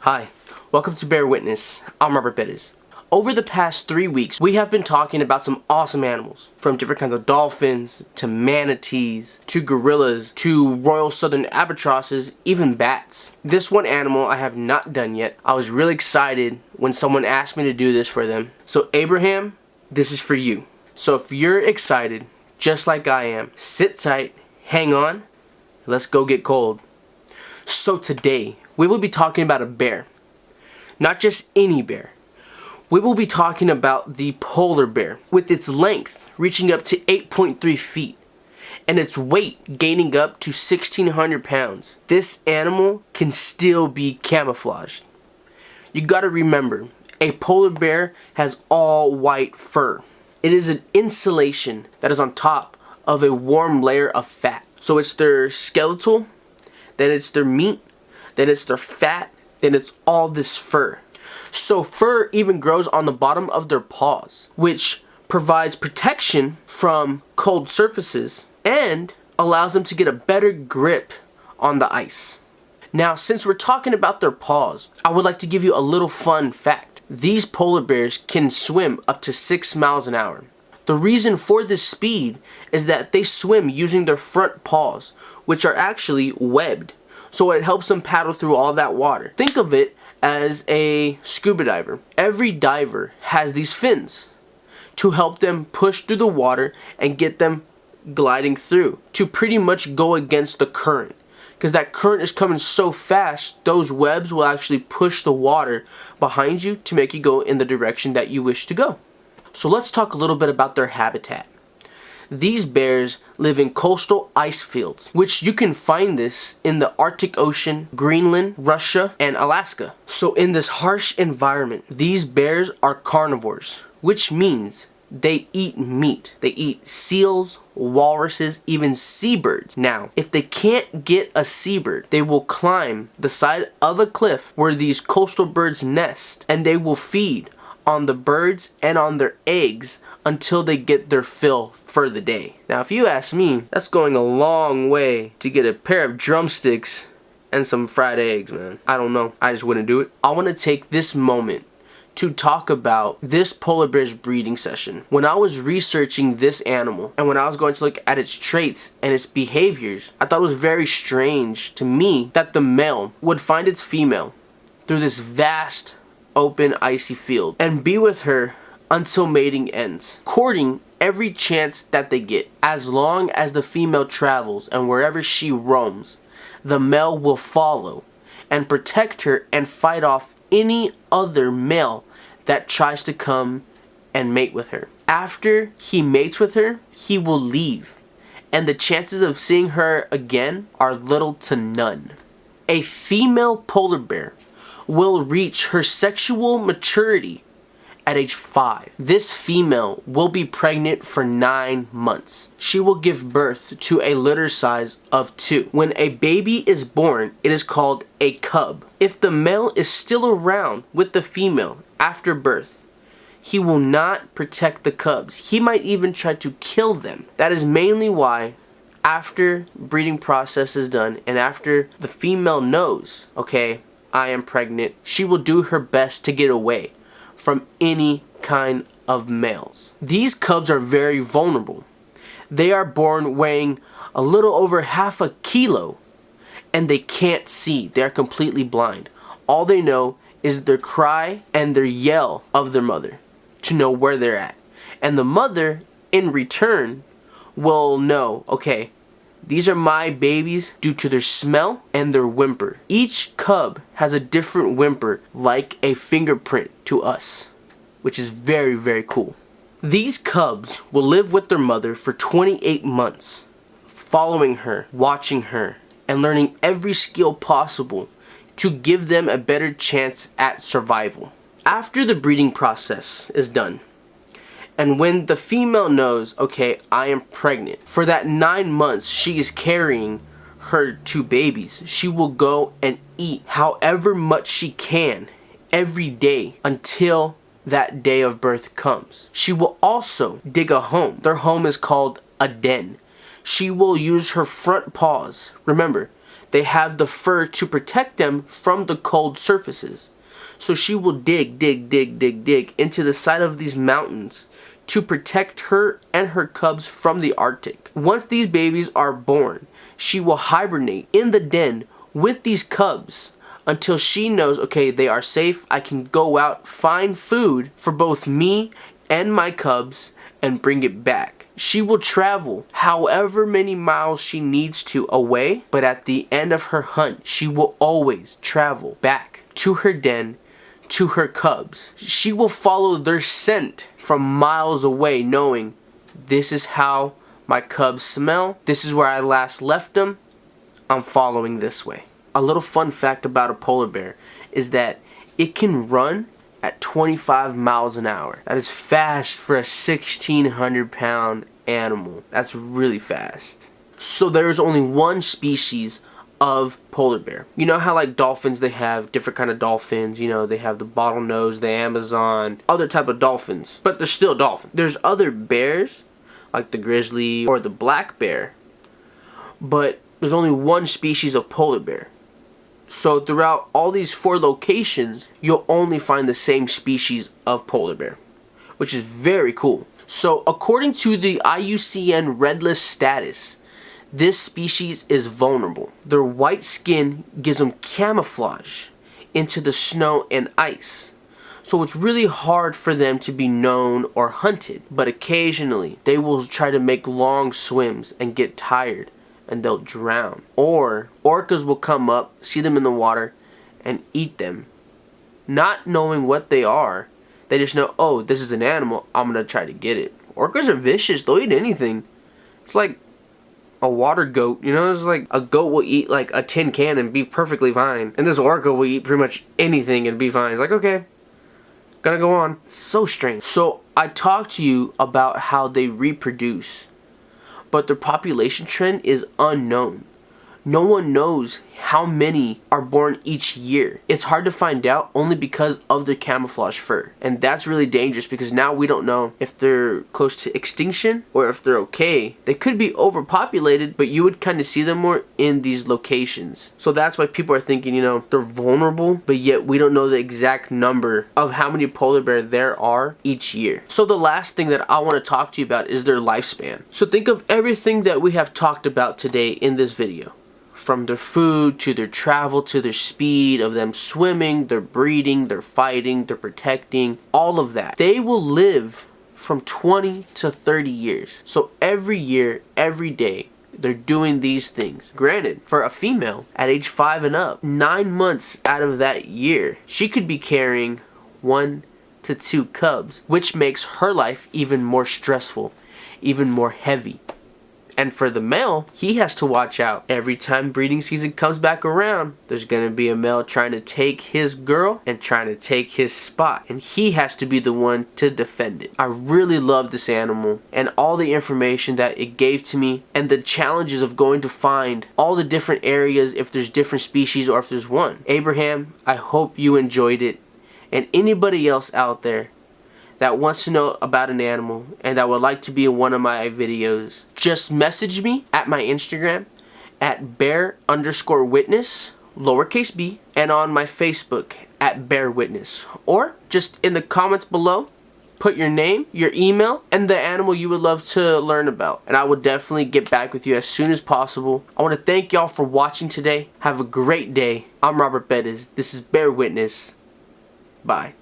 Hi, welcome to Bear Witness. I'm Robert Bettis. Over the past 3 weeks, we have been talking about some awesome animals, from different kinds of dolphins, to manatees, to gorillas, to Royal Southern albatrosses, even bats. This one animal I have not done yet. I was really excited when someone asked me to do this for them. So Abraham, this is for you. So if you're excited, just like I am, sit tight, hang on, let's go get cold. So today, we will be talking about a bear. Not just any bear. We will be talking about the polar bear, with its length reaching up to 8.3 feet and its weight gaining up to 1,600 pounds. This animal can still be camouflaged. You gotta remember, a polar bear has all white fur. It is an insulation that is on top of a warm layer of fat. So it's their skeletal, then it's their meat, then it's their fat, then it's all this fur. So fur even grows on the bottom of their paws, which provides protection from cold surfaces and allows them to get a better grip on the ice. Now, since we're talking about their paws, I would like to give you a little fun fact. These polar bears can swim up to 6 miles an hour. The reason for this speed is that they swim using their front paws, which are actually webbed. So it helps them paddle through all that water. Think of it as a scuba diver. Every diver has these fins to help them push through the water and get them gliding through, to pretty much go against the current. Because that current is coming so fast, those webs will actually push the water behind you to make you go in the direction that you wish to go. So let's talk a little bit about their habitat. These bears live in coastal ice fields, which you can find this in the Arctic Ocean, Greenland, Russia, and Alaska. So in this harsh environment, these bears are carnivores, which means they eat meat. They eat seals, walruses, even seabirds. Now, if they can't get a seabird, they will climb the side of a cliff where these coastal birds nest, and they will feed on the birds and on their eggs until they get their fill for the day. Now, if you ask me, that's going a long way to get a pair of drumsticks and some fried eggs, man. I don't know. I just wouldn't do it. I want to take this moment to talk about this polar bear's breeding session. When I was researching this animal and when I was going to look at its traits and its behaviors, I thought it was very strange to me that the male would find its female through this vast open icy field and be with her until mating ends, courting every chance that they get. As long as the female travels and wherever she roams, the male will follow and protect her and fight off any other male that tries to come and mate with her. After he mates with her, he will leave, and the chances of seeing her again are little to none. A female polar bear will reach her sexual maturity at age 5. This female will be pregnant for 9 months. She will give birth to a litter size of 2. When a baby is born, it is called a cub. If the male is still around with the female after birth, he will not protect the cubs. He might even try to kill them. That is mainly why after breeding process is done and after the female knows, okay, I am pregnant, she will do her best to get away from any kind of males. These cubs are very vulnerable. They are born weighing a little over half a kilo and they can't see. They are completely blind. All they know is their cry and their yell of their mother to know where they're at. And the mother, in return, will know, okay, these are my babies due to their smell and their whimper. Each cub has a different whimper, like a fingerprint to us, which is very, very cool. These cubs will live with their mother for 28 months, following her, watching her, and learning every skill possible to give them a better chance at survival. After the breeding process is done, and when the female knows, okay, I am pregnant, for that 9 months she is carrying her 2 babies, she will go and eat however much she can every day until that day of birth comes. She will also dig a home. Their home is called a den. She will use her front paws. Remember, they have the fur to protect them from the cold surfaces. So she will dig into the side of these mountains to protect her and her cubs from the Arctic. Once these babies are born, she will hibernate in the den with these cubs until she knows, okay, they are safe. I can go out, find food for both me and my cubs, and bring it back. She will travel however many miles she needs to away, but at the end of her hunt, she will always travel back to her den, to her cubs. She will follow their scent from miles away, knowing this is how my cubs smell. This is where I last left them. I'm following this way. A little fun fact about a polar bear is that it can run at 25 miles an hour. That is fast for a 1,600-pound animal. That's really fast. So there is only one species of polar bear. You know how like dolphins, they have different kind of dolphins, you know, they have the bottlenose, the Amazon, other type of dolphins, but they're still dolphins. There's other bears like the grizzly or the black bear, but there's only one species of polar bear. So throughout all these 4 locations, you'll only find the same species of polar bear, which is very cool. So according to the IUCN Red List status, this species is vulnerable. Their white skin gives them camouflage into the snow and ice. So it's really hard for them to be known or hunted. But occasionally, they will try to make long swims and get tired and they'll drown. Or orcas will come up, see them in the water, and eat them. Not knowing what they are, they just know, oh, this is an animal, I'm going to try to get it. Orcas are vicious, they'll eat anything. It's like a water goat, you know, it's like a goat will eat like a tin can and be perfectly fine. And this orca will eat pretty much anything and be fine. It's like, okay, gonna go on. So strange. So I talked to you about how they reproduce, but their population trend is unknown. No one knows how many are born each year. It's hard to find out only because of their camouflage fur. And that's really dangerous because now we don't know if they're close to extinction or if they're okay. They could be overpopulated, but you would kind of see them more in these locations. So that's why people are thinking, you know, they're vulnerable, but yet we don't know the exact number of how many polar bears there are each year. So the last thing that I want to talk to you about is their lifespan. So think of everything that we have talked about today in this video. From their food, to their travel, to their speed, of them swimming, their breeding, their fighting, their protecting, all of that. They will live from 20 to 30 years. So every year, every day, they're doing these things. Granted, for a female at age 5 and up, 9 months out of that year, she could be carrying 1 to 2 cubs, which makes her life even more stressful, even more heavy. And for the male, he has to watch out. Every time breeding season comes back around, there's going to be a male trying to take his girl and trying to take his spot. And he has to be the one to defend it. I really love this animal and all the information that it gave to me and the challenges of going to find all the different areas if there's different species or if there's one. Abraham, I hope you enjoyed it. And anybody else out there that wants to know about an animal and that would like to be in one of my videos, just message me at my Instagram at bear_witness, lowercase b, and on my Facebook at Bear Witness. Or just in the comments below, put your name, your email, and the animal you would love to learn about. And I will definitely get back with you as soon as possible. I want to thank y'all for watching today. Have a great day. I'm Robert Bettis. This is Bear Witness. Bye.